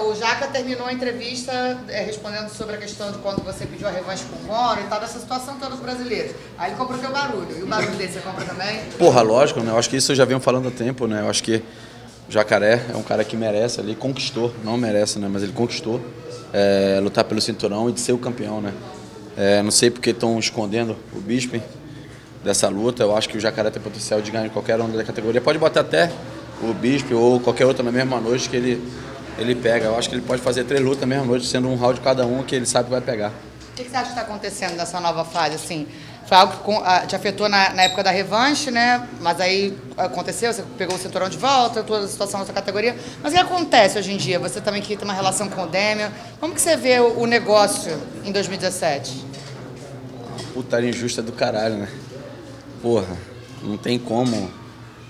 O Jaca terminou a entrevista respondendo sobre a questão de quando você pediu a revanche com o Moro e tal, dessa situação toda dos brasileiros. Aí ele comprou teu barulho. E o barulho dele você compra também? Porra, lógico, né? Eu acho que isso eu já venho falando há tempo, né? Eu acho que o Jacaré é um cara que merece ali, conquistou, não merece, né? Mas ele conquistou lutar pelo cinturão e de ser o campeão, né? Não sei porque estão escondendo o Bisping dessa luta. Eu acho que o Jacaré tem potencial de ganhar em qualquer onda da categoria. Pode botar até o Bisping ou qualquer outra na mesma noite que ele pega. Eu acho que ele pode fazer 3 lutas na mesma noite, sendo um round cada um que ele sabe que vai pegar. O que você acha que está acontecendo nessa nova fase? Assim, foi algo que te afetou na época da revanche, né? Mas aí aconteceu, você pegou o cinturão de volta, toda a situação nessa categoria. Mas o que acontece hoje em dia? Você também que tem uma relação com o Demian. Como que você vê o negócio em 2017? Putaria injusta do caralho, né? Porra, não tem como.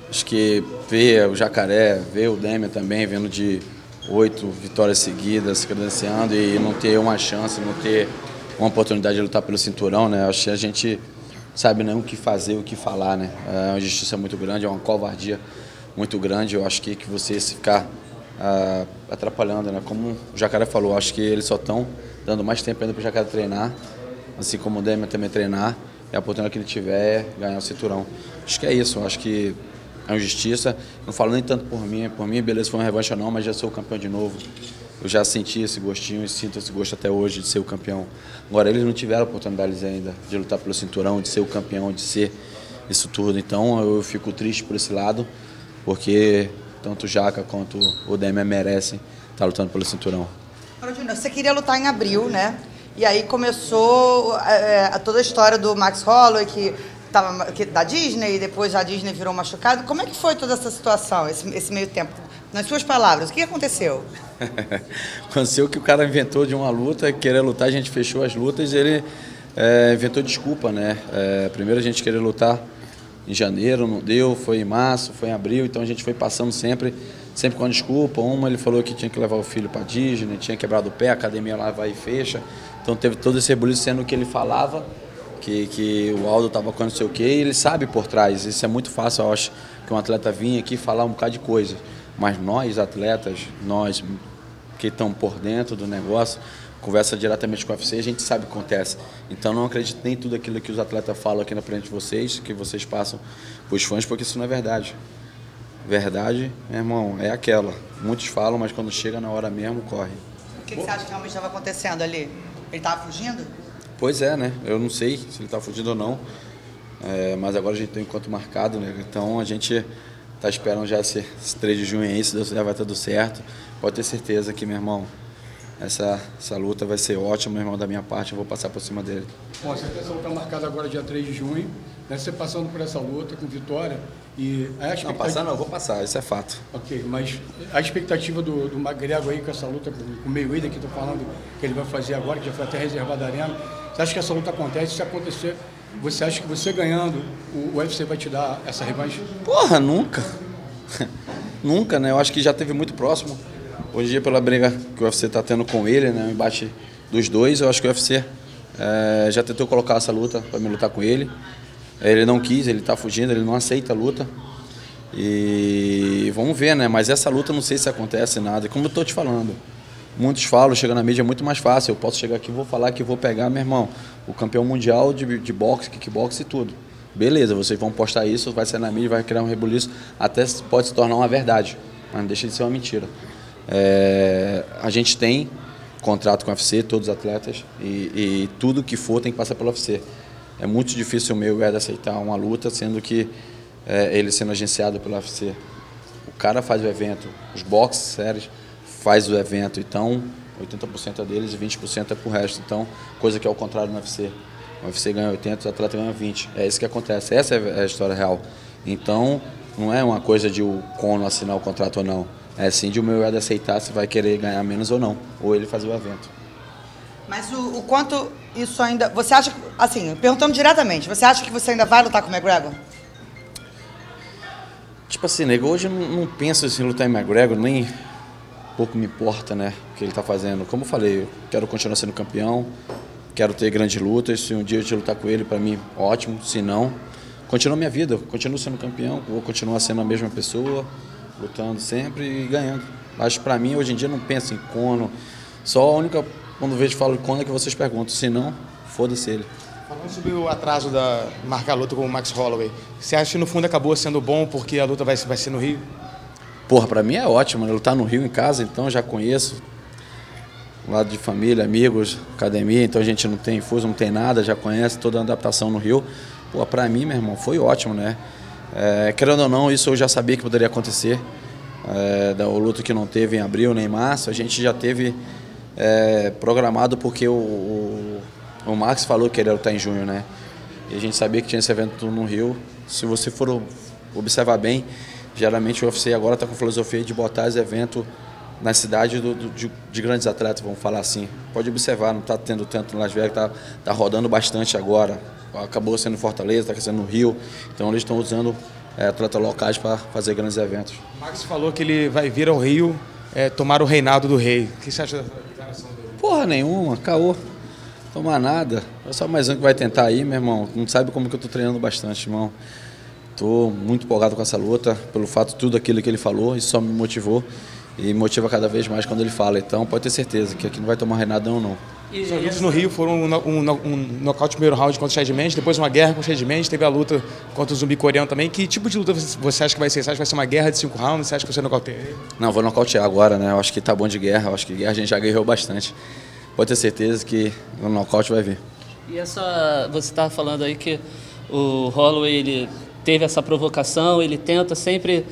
Acho que ver o Jacaré, ver o Demian também, vendo de 8 vitórias seguidas, se credenciando e não ter uma chance, não ter uma oportunidade de lutar pelo cinturão, né? Acho que a gente sabe nem o que fazer, o que falar, né? É uma injustiça muito grande, é uma covardia muito grande. Eu acho que você se ficar atrapalhando, né? Como o Jacaré falou, acho que eles só estão dando mais tempo ainda para o Jacaré treinar, assim como o Demian também treinar, e a oportunidade que ele tiver é ganhar o cinturão. Acho que é isso, acho que é uma injustiça. Não falo nem tanto por mim, beleza, foi uma revanche ou não, mas já sou o campeão de novo. Eu já senti esse gostinho e sinto esse gosto até hoje de ser o campeão. Agora, eles não tiveram oportunidades ainda de lutar pelo cinturão, de ser o campeão, de ser isso tudo. Então, eu fico triste por esse lado, porque tanto o Jaca quanto o Demian merecem estar lutando pelo cinturão. Júnior, você queria lutar em abril, né? E aí começou toda a história do Max Holloway, da Disney, e depois a Disney virou machucado. Como é que foi toda essa situação, esse meio tempo? Nas suas palavras, o que aconteceu? Aconteceu que o cara inventou de uma luta, querer lutar, a gente fechou as lutas e ele inventou desculpa, né? Primeiro a gente queria lutar em janeiro, não deu, foi em março, foi em abril, então a gente foi passando sempre com desculpa. Ele falou que tinha que levar o filho para Disney, tinha quebrado o pé, a academia lá vai e fecha. Então teve todo esse rebuliço, sendo que ele falava que o Aldo estava com não sei o quê, e ele sabe por trás. Isso é muito fácil, eu acho, que um atleta vir aqui falar um bocado de coisa. Mas nós, atletas, nós que estão por dentro do negócio, conversa diretamente com o UFC, a gente sabe o que acontece. Então não acredito nem em tudo aquilo que os atletas falam aqui na frente de vocês, que vocês passam para os fãs, porque isso não é verdade. Verdade, meu irmão, é aquela. Muitos falam, mas quando chega na hora mesmo, corre. O que você acha que realmente estava acontecendo ali? Ele estava fugindo? Pois é, né? Eu não sei se ele está fugindo ou não, mas agora a gente tem um encontro marcado, né? Então a gente está esperando já esse 3 de junho aí, se Deus quiser vai tudo certo. Pode ter certeza que, meu irmão, essa luta vai ser ótima, meu irmão, da minha parte, eu vou passar por cima dele. Bom, essa luta está marcada agora dia 3 de junho, né? Você passando por essa luta com vitória e a expectativa... Não, passar não, eu vou passar, isso é fato. Ok, mas a expectativa do McGregor aí com essa luta com o Mayweather, que estou falando que ele vai fazer agora, que já foi até reservada a arena, você acha que essa luta acontece? Se acontecer, você acha que você ganhando, o UFC vai te dar essa revanche? Porra, nunca. Nunca, né? Eu acho que já teve muito próximo. Hoje em dia, pela briga que o UFC está tendo com ele, né? O embate dos dois, eu acho que o UFC já tentou colocar essa luta para me lutar com ele. Ele não quis, ele está fugindo, ele não aceita a luta. E vamos ver, né? Mas essa luta, não sei se acontece nada. Como eu estou te falando, muitos falam, chega na mídia é muito mais fácil. Eu posso chegar aqui e vou falar que vou pegar, meu irmão, o campeão mundial de boxe, kickboxe e tudo. Beleza, vocês vão postar isso, vai sair na mídia, vai criar um rebuliço, até pode se tornar uma verdade, mas não deixa de ser uma mentira. A gente tem contrato com o UFC, todos os atletas, e tudo que for tem que passar pelo UFC. É muito difícil o Mayweather aceitar uma luta, sendo que ele sendo agenciado pelo UFC. O cara faz o evento, os boxes séries faz o evento, então 80% é deles e 20% é pro resto. Então, coisa que é o contrário no UFC. O UFC ganha 80, o atleta ganha 20. É isso que acontece, essa é a história real. Então, não é uma coisa de o Conor assinar o contrato ou não. É sim de o Mayweather aceitar se vai querer ganhar menos ou não, ou ele fazer o evento. Mas o quanto isso ainda... Você acha, assim, perguntando diretamente, você acha que você ainda vai lutar com o McGregor? Tipo assim, nego, hoje eu não penso em lutar em McGregor, nem pouco me importa, né, o que ele tá fazendo. Como eu falei, eu quero continuar sendo campeão, quero ter grandes lutas, se um dia eu te lutar com ele, para mim, ótimo, se não, continua minha vida, eu continuo sendo campeão, vou continuar sendo a mesma pessoa, lutando sempre e ganhando. Mas para mim, hoje em dia, não penso em Conor. Só a única, quando vejo falo Conor, é que vocês perguntam. Se não, foda-se ele. Falando sobre o atraso da marcar a luta com o Max Holloway, você acha que no fundo acabou sendo bom porque a luta vai ser no Rio? Porra, pra mim é ótimo, né? Lutar no Rio em casa, então já conheço. Lado de família, amigos, academia, então a gente não tem fuso, não tem nada, já conhece toda a adaptação no Rio. Pô, pra mim, meu irmão, foi ótimo, né? Querendo ou não, isso eu já sabia que poderia acontecer. Da luta que não teve em abril nem em março, a gente já teve programado porque o Max falou que ele ia lutar em junho, né? E a gente sabia que tinha esse evento no Rio. Se você for observar bem, geralmente o UFC agora está com a filosofia de botar esse evento na cidade de grandes atletas, vamos falar assim. Pode observar, não está tendo tanto no Las Vegas, está rodando bastante agora. Acabou sendo em Fortaleza, está sendo no Rio. Então eles estão usando atletas locais para fazer grandes eventos. O Max falou que ele vai vir ao Rio tomar o reinado do rei. O que você acha da declaração dele? Porra nenhuma, caô. Tomar nada. É só mais um que vai tentar aí, meu irmão. Não sabe como que eu estou treinando bastante, irmão. Estou muito empolgado com essa luta, pelo fato de tudo aquilo que ele falou, isso só me motivou e motiva cada vez mais quando ele fala. Então pode ter certeza que aqui não vai tomar reinado não. Os lutas no Rio foram um nocaute no primeiro round contra o Chad Mendes, depois uma guerra com o Chad Mendes, teve a luta contra o zumbi coreano também. Que tipo de luta você acha que vai ser? Você acha que vai ser uma guerra de 5 rounds? Você acha que você nocauteia ele? Não, vou nocautear agora, né? Eu acho que tá bom de guerra, eu acho que guerra a gente já guerreou bastante. Pode ter certeza que o nocaute vai vir. E você estava falando aí que o Holloway, ele teve essa provocação, ele tenta sempre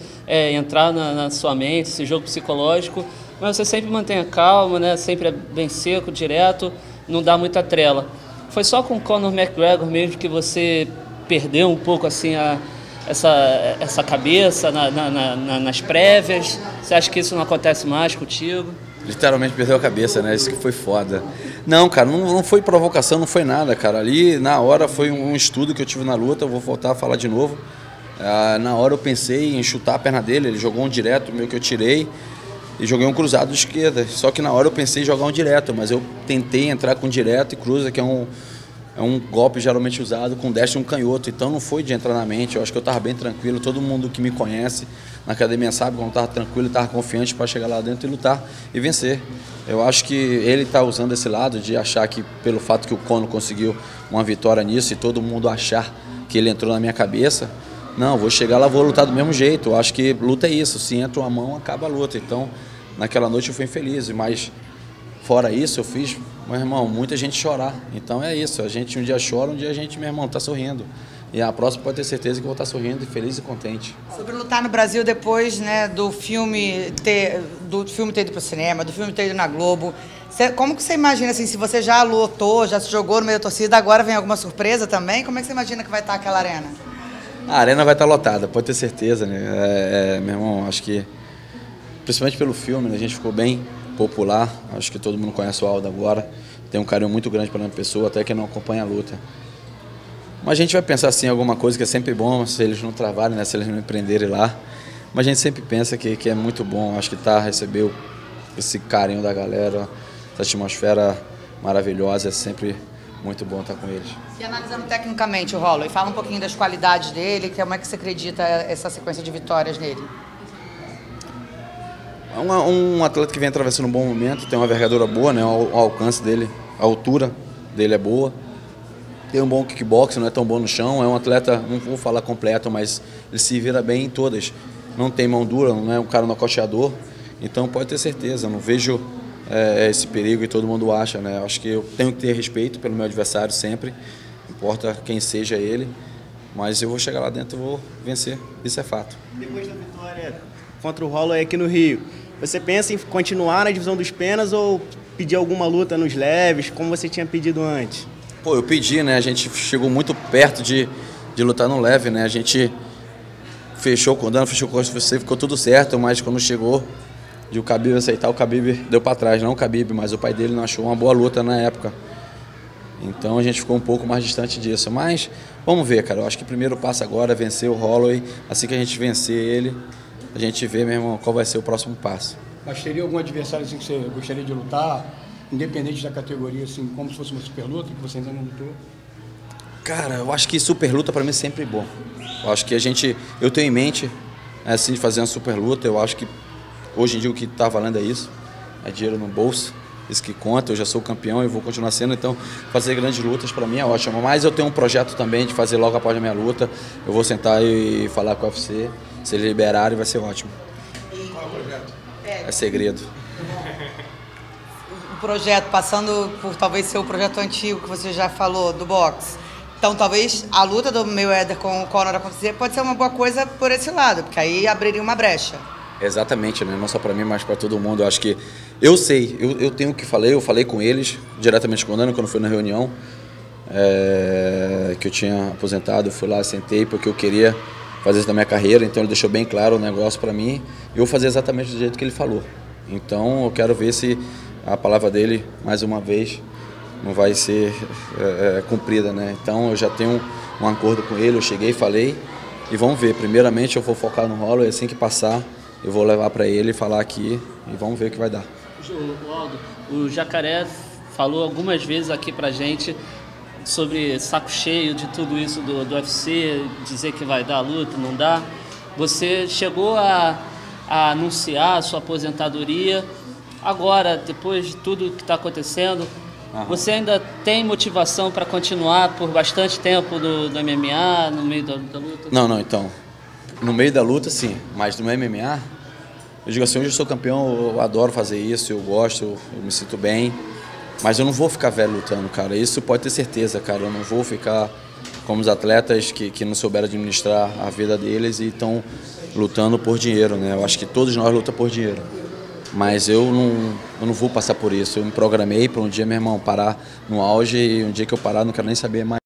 entrar na sua mente, esse jogo psicológico, mas você sempre mantém a calma, né? Sempre é bem seco, direto, não dá muita trela. Foi só com o Conor McGregor mesmo que você perdeu um pouco assim essa cabeça nas prévias? Você acha que isso não acontece mais contigo? Literalmente perdeu a cabeça, né? Isso que foi foda. Não, cara, não foi provocação, não foi nada, cara. Ali, na hora, foi um estudo que eu tive na luta, eu vou voltar a falar de novo. Na hora eu pensei em chutar a perna dele, ele jogou um direto, meio que eu tirei, e joguei um cruzado de esquerda. Só que na hora eu pensei em jogar um direto, mas eu tentei entrar com direto e cruza, que é um golpe geralmente usado com destro e um canhoto. Então não foi de entrar na mente, eu acho que eu estava bem tranquilo. Todo mundo que me conhece na academia sabe que eu estava tranquilo, estava confiante para chegar lá dentro e lutar e vencer. Eu acho que ele está usando esse lado de achar que, pelo fato que o Conor conseguiu uma vitória nisso e todo mundo achar que ele entrou na minha cabeça, não, vou chegar lá, vou lutar do mesmo jeito. Eu acho que luta é isso, se entra uma mão, acaba a luta. Então, naquela noite eu fui infeliz, mas fora isso eu fiz, meu irmão, muita gente chorar. Então é isso, a gente um dia chora, um dia a gente, meu irmão, está sorrindo. E a próxima pode ter certeza que eu vou estar sorrindo, feliz e contente. Sobre lutar no Brasil depois, né, do filme ter ido para o cinema, do filme ter ido na Globo, como que você imagina, assim, se você já lutou, já se jogou no meio da torcida, agora vem alguma surpresa também, como é que você imagina que vai estar aquela arena? A arena vai estar lotada, pode ter certeza, né? Meu irmão, acho que, principalmente pelo filme, né, a gente ficou bem popular, acho que todo mundo conhece o Aldo agora, tem um carinho muito grande pela minha pessoa, até quem não acompanha a luta. Mas a gente vai pensar assim, alguma coisa que é sempre bom, se eles não travarem, né, se eles não me prenderem lá. Mas a gente sempre pensa que é muito bom, acho que receber esse carinho da galera, essa atmosfera maravilhosa, é sempre muito bom estar com eles. E analisando tecnicamente o Holloway, fala um pouquinho das qualidades dele, como é que você acredita essa sequência de vitórias nele? É um atleta que vem atravessando um bom momento, tem uma envergadura boa, né, o alcance dele, a altura dele é boa. Tem um bom kickboxing, não é tão bom no chão, é um atleta, não vou falar completo, mas ele se vira bem em todas. Não tem mão dura, não é um cara nocauteador, então pode ter certeza, não vejo esse perigo e todo mundo acha, né? Acho que eu tenho que ter respeito pelo meu adversário sempre, importa quem seja ele, mas eu vou chegar lá dentro e vou vencer, isso é fato. Depois da vitória contra o Holloway aqui no Rio, você pensa em continuar na divisão dos penas ou pedir alguma luta nos leves, como você tinha pedido antes? Pô, eu pedi, né? A gente chegou muito perto de lutar no leve, né? A gente fechou com o Dano, fechou com o UFC, ficou tudo certo, mas quando chegou de o Khabib aceitar, o Khabib deu para trás, não o Khabib, mas o pai dele não achou uma boa luta na época. Então a gente ficou um pouco mais distante disso, mas vamos ver, cara. Eu acho que o primeiro passo agora é vencer o Holloway. Assim que a gente vencer ele, a gente vê, meu irmão, qual vai ser o próximo passo. Mas teria algum adversário assim que você gostaria de lutar? Independente da categoria, assim, como se fosse uma super luta, que você ainda não lutou? Cara, eu acho que super luta para mim é sempre bom. Eu acho que eu tenho em mente, assim, de fazer uma super luta, eu acho que Hoje em dia o que está valendo é isso, é dinheiro no bolso, isso que conta, eu já sou campeão e vou continuar sendo, então fazer grandes lutas para mim é ótimo. Mas eu tenho um projeto também de fazer logo após a minha luta, eu vou sentar e falar com o UFC, se eles liberarem vai ser ótimo. Qual é o projeto? É segredo. O projeto, passando por talvez ser o projeto antigo que você já falou, do boxe. Então, talvez a luta do Mayweather com o Conor acontecer pode ser uma boa coisa por esse lado, porque aí abriria uma brecha. Exatamente, né? Não só para mim, mas para todo mundo. Eu acho que eu sei, eu tenho o que falei, eu falei com eles, diretamente com o Nano, quando fui na reunião, que eu tinha aposentado, eu fui lá, sentei, porque eu queria fazer isso na minha carreira, então ele deixou bem claro o negócio para mim, e eu vou fazer exatamente do jeito que ele falou. Então, eu quero ver se a palavra dele, mais uma vez, não vai ser cumprida, né? Então, eu já tenho um acordo com ele, eu cheguei, falei, e vamos ver. Primeiramente, eu vou focar no Holloway, assim que passar, eu vou levar para ele, falar aqui, e vamos ver o que vai dar. Aldo, o Jacaré falou algumas vezes aqui pra gente sobre saco cheio de tudo isso do UFC, dizer que vai dar a luta, não dá. Você chegou a anunciar a sua aposentadoria. Agora, depois de tudo que está acontecendo, você ainda tem motivação para continuar por bastante tempo do MMA, no meio da luta? Não, então. No meio da luta, sim. Mas no MMA, eu digo assim, hoje eu sou campeão, eu adoro fazer isso, eu gosto, eu me sinto bem. Mas eu não vou ficar velho lutando, cara. Isso pode ter certeza, cara. Eu não vou ficar como os atletas que não souberam administrar a vida deles e estão lutando por dinheiro, né? Eu acho que todos nós lutamos por dinheiro. Mas eu não vou passar por isso. Eu me programei para um dia, meu irmão, parar no auge e um dia que eu parar, não quero nem saber mais.